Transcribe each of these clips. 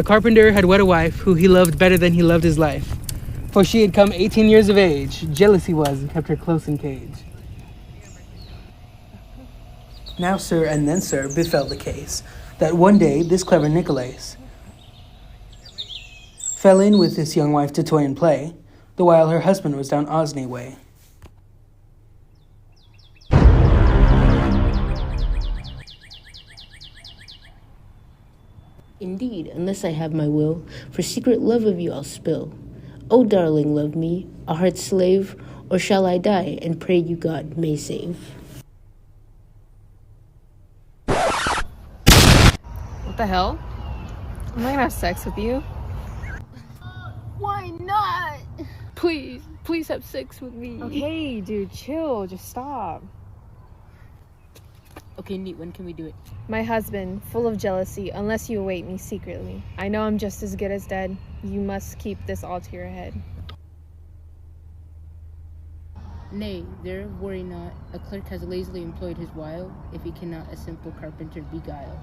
The carpenter had wed a wife who he loved better than he loved his life. For she had come 18 years of age, jealous he was, and kept her close in cage. Now, sir, and then, sir, befell the case, that one day this clever Nicholas fell in with this young wife to toy and play, the while her husband was down Osney way. Indeed, unless I have my will, for secret love of you I'll spill. Oh, darling, love me, a heart's slave, or shall I die, and pray you God may save. What the hell? Am I gonna have sex with you? Why not? Please have sex with me. Okay, dude, chill. Just stop. Okay, neat, when can we do it? My husband, full of jealousy, unless you await me secretly. I know I'm just as good as dead. You must keep this all to your head. Nay, there, worry not. A clerk has lazily employed his wile, if he cannot a simple carpenter beguile.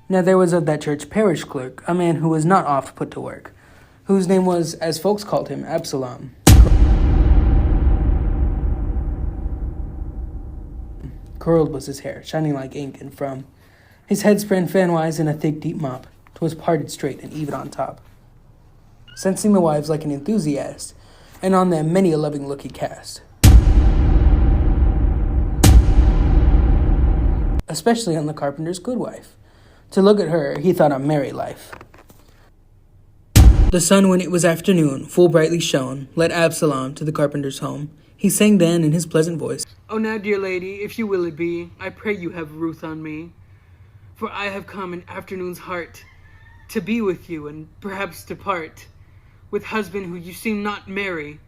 Now there was of that church parish clerk a man who was not oft put to work, whose name was, as folks called him, Absalom. Curled was his hair, shining like ink, and from his head sprang fanwise in a thick deep mop. 'Twas parted straight and even on top. Sensing the wives like an enthusiast, and on them many a loving look he cast, especially on the carpenter's good wife. To look at her, he thought on merry life. The sun, when it was afternoon, full brightly shone, led Absalom to the carpenter's home. He sang then in his pleasant voice, "O now, dear lady, if you will it be, I pray you have ruth on me. For I have come in afternoon's heart, to be with you, and perhaps to part. With husband who you seem not merry,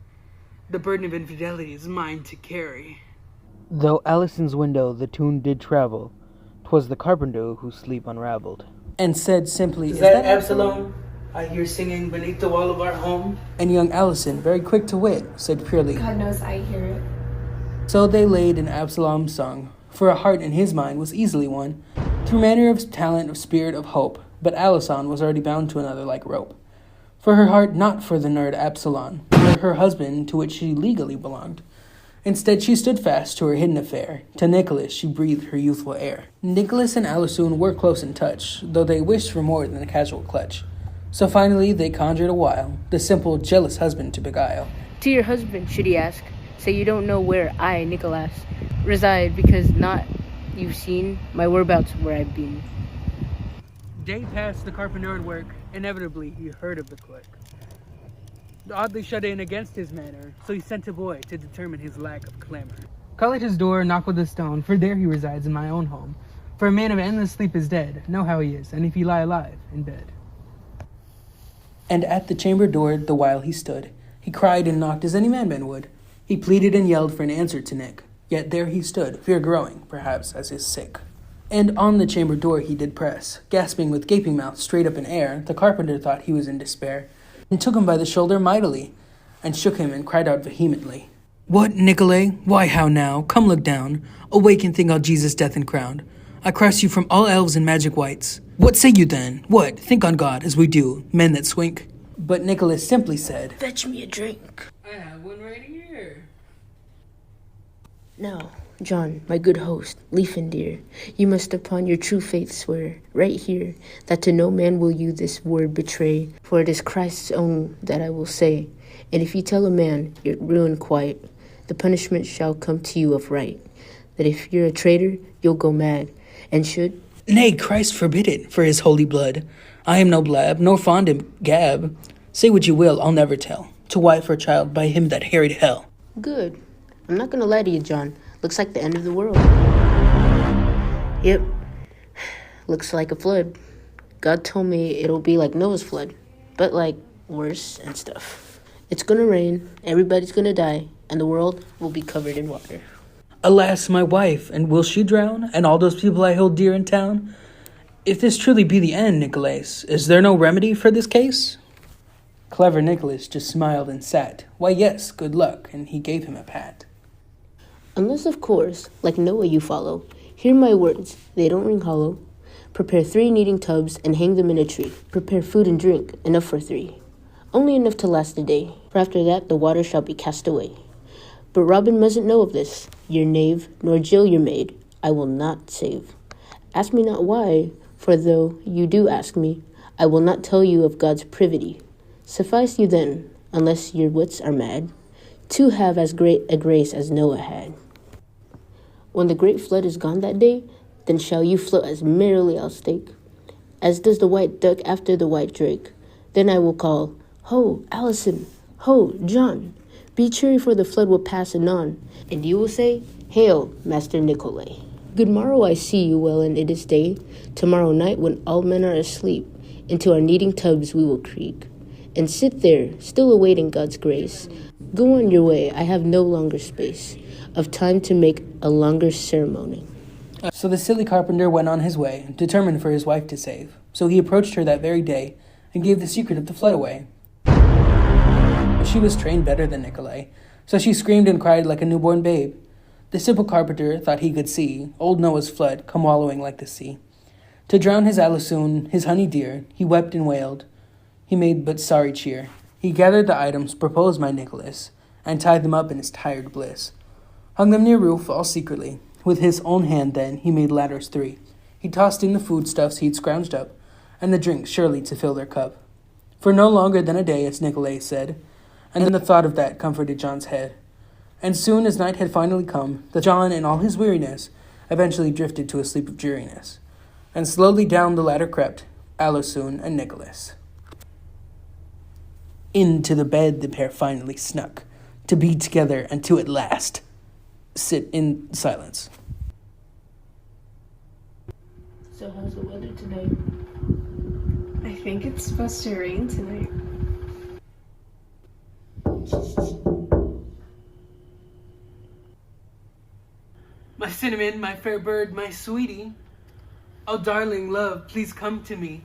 the burden of infidelity is mine to carry." Though Alison's window the tune did travel, 'twas the carpenter whose sleep unraveled, and said simply, "Is that Absalom I hear singing beneath the wall of our home?" And young Alison, very quick to wit, said purely, God knows I hear it. So they laid in Absalom's song, for a heart in his mind was easily won, through manner of talent, of spirit, of hope. But Alison was already bound to another like rope. For her heart not for the nerd Absalom, nor her husband to which she legally belonged. Instead, she stood fast to her hidden affair. To Nicholas she breathed her youthful air. Nicholas and Alison were close in touch, though they wished for more than a casual clutch. So finally they conjured a while, the simple, jealous husband to beguile. To your husband, should he ask, say you don't know where I, Nicholas, reside, because not you've seen my whereabouts where I've been. Day passed the carpenter at work. Inevitably he heard of the clerk, oddly shut in against his manner, so he sent a boy to determine his lack of clamor. Call at his door, knock with a stone, for there he resides in my own home. For a man of endless sleep is dead, know how he is, and if he lie alive, in bed. And at the chamber door, the while he stood, he cried and knocked as any madman would. He pleaded and yelled for an answer to Nick, yet there he stood, fear growing, perhaps, as is sick. And on the chamber door he did press, gasping with gaping mouth straight up in air. The carpenter thought he was in despair, and took him by the shoulder mightily, and shook him and cried out vehemently, "What, Nicolay? Why, how now? Come look down. Awake and think on Jesus' death and crown. I cross you from all elves and magic wights. What say you then? What? Think on God, as we do, men that swink." But Nicholas simply said, Fetch me a drink. "I have one right here." Now, John, my good host, lief and dear, you must upon your true faith swear, right here, that to no man will you this word betray, for it is Christ's own that I will say. And if you tell a man, you're ruined quite, the punishment shall come to you of right. That if you're a traitor, you'll go mad, and should... "Nay, Christ forbid it, for his holy blood. I am no blab, nor fond of gab. Say what you will, I'll never tell, to wife or child by him that harried hell." Good. I'm not gonna lie to you, John. Looks like the end of the world. Yep. Looks like a flood. God told me it'll be like Noah's flood, but like worse and stuff. It's gonna rain, everybody's gonna die, and the world will be covered in water. Alas, my wife, and will she drown, and all those people I hold dear in town? If this truly be the end, Nicholas, is there no remedy for this case? Clever Nicholas just smiled and sat. Why, yes, good luck, and he gave him a pat. Unless, of course, like Noah you follow, hear my words, they don't ring hollow. Prepare 3 kneading tubs and hang them in a tree. Prepare food and drink, enough for 3. Only enough to last a day, for after that the water shall be cast away. But Robin mustn't know of this, your knave, nor Jill your maid, I will not save. Ask me not why, for though you do ask me, I will not tell you of God's privity. Suffice you then, unless your wits are mad, to have as great a grace as Noah had. When the great flood is gone that day, then shall you float as merrily I'll stake, as does the white duck after the white drake. Then I will call, Ho, Allison, ho, John, be cheery for the flood will pass anon, and you will say, Hail, Master Nicolay. Good morrow I see you well, and it is day. Tomorrow night when all men are asleep, into our kneading tubs we will creep, and sit there, still awaiting God's grace. Go on your way, I have no longer space of time to make a longer ceremony. So the silly carpenter went on his way, determined for his wife to save. So he approached her that very day, and gave the secret of the flood away. But she was trained better than Nicolay, so she screamed and cried like a newborn babe. The simple carpenter thought he could see old Noah's flood come wallowing like the sea. To drown his Alisoun, his honey dear, he wept and wailed. He made but sorry cheer. He gathered the items proposed by Nicholas, and tied them up in his tired bliss. Hung them near roof, all secretly. With his own hand then he made ladders 3. He tossed in the foodstuffs he'd scrounged up, and the drinks surely to fill their cup. For no longer than a day, as Nicolay said, and then the thought of that comforted John's head. And soon as night had finally come, the John in all his weariness eventually drifted to a sleep of dreariness. And slowly down the ladder crept Alisoun and Nicholas. Into the bed the pair finally snuck, to be together and to at last sit in silence. So how's the weather tonight? I think it's supposed to rain tonight. My cinnamon, my fair bird, my sweetie. Oh, darling love, please come to me.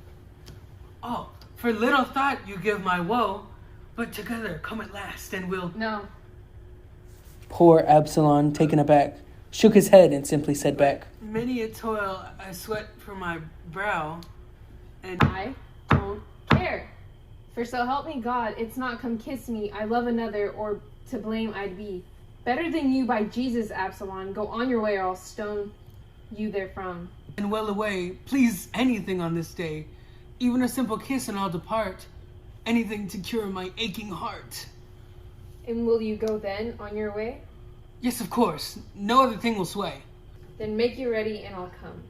Oh, for little thought you give my woe, but together come at last and we'll... No. Poor Absalom, taken aback, shook his head and simply said back, Many a toil I sweat from my brow, and I don't care. For so help me God, it's not come kiss me, I love another, or to blame I'd be. Better than you by Jesus, Absalom. Go on your way or I'll stone you therefrom. and well away, please anything on this day, even a simple kiss and I'll depart, anything to cure my aching heart. And will you go then on your way? Yes, of course, no other thing will sway. Then make you ready and I'll come.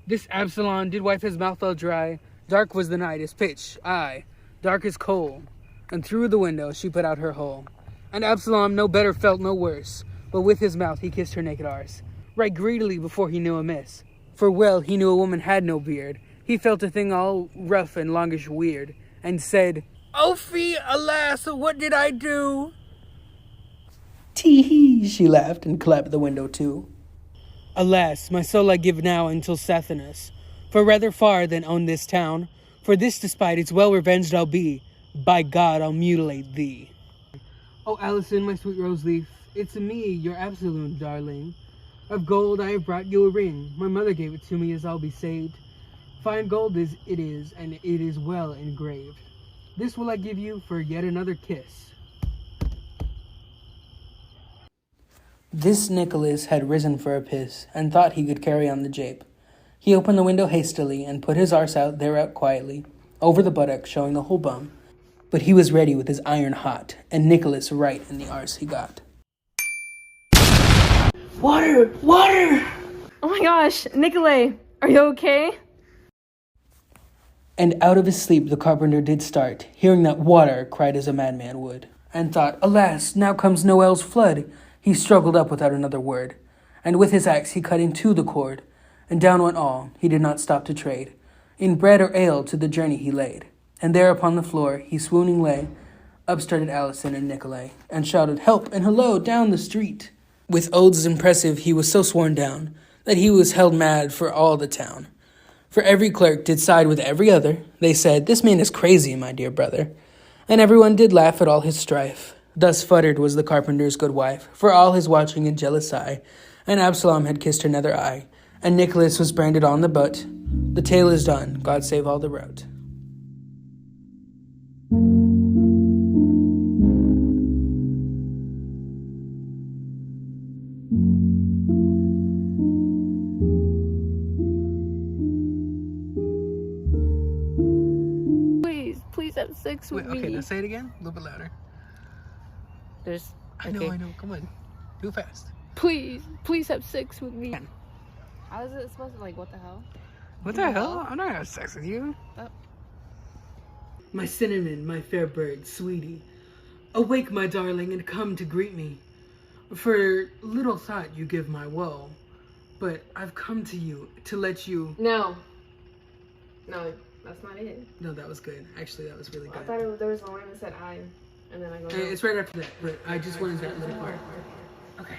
This Absalom did wipe his mouth all dry. Dark was the night as pitch, aye, dark as coal. And through the window she put out her hole. And Absalom no better felt no worse, but with his mouth he kissed her naked arse, right greedily before he knew amiss. For well he knew a woman had no beard. He felt a thing all rough and longish weird, and said, "Oh fie, alas, what did I do?" Tee-hee, she laughed and clapped the window to. Alas, my soul I give now until Sathanas, for rather far than own this town. For this despite it's well revenged I'll be. By God, I'll mutilate thee. Oh, Allison, my sweet rose leaf, it's me, your Absalom, darling. Of gold I have brought you a ring. My mother gave it to me as I'll be saved. Fine gold it is, and it is well engraved. This will I give you for yet another kiss. This Nicholas had risen for a piss, and thought he could carry on the jape. He opened the window hastily, and put his arse out thereout quietly, over the buttock, showing the whole bum. But he was ready with his iron hot, and Nicholas right in the arse he got. Water! Water! Oh my gosh, Nicolay, are you okay? And out of his sleep the carpenter did start, hearing that water cried as a madman would, and thought, alas, now comes Noel's flood. He struggled up without another word, and with his axe he cut in two the cord, and down went all, he did not stop to trade. In bread or ale to the journey he laid, and there upon the floor he swooning lay, Up started Allison and Nikolai, and shouted help and hello down the street. With oaths impressive, he was so sworn down that he was held mad for all the town. For every clerk did side with every other. They said, "This man is crazy, my dear brother." And everyone did laugh at all his strife. Thus futtered was the carpenter's good wife, for all his watching and jealous eye. And Absalom had kissed her nether eye, and Nicholas was branded on the butt. The tale is done, God save all the rout. Please have sex with me. Okay, now say it again, a little bit louder. There's... I know, come on. Too fast. Please have sex with me. How is it supposed to, like, what the hell? What the hell? I'm not gonna have sex with you. Oh. My cinnamon, my fair bird, sweetie. Awake, my darling, and come to greet me. For little thought you give my woe, but I've come to you to let you... No, that's not it. No, that was good. Actually, that was really I good. thought there was a line that said I, and then I go, no. It's right after that, but I just wanted that little part. Okay.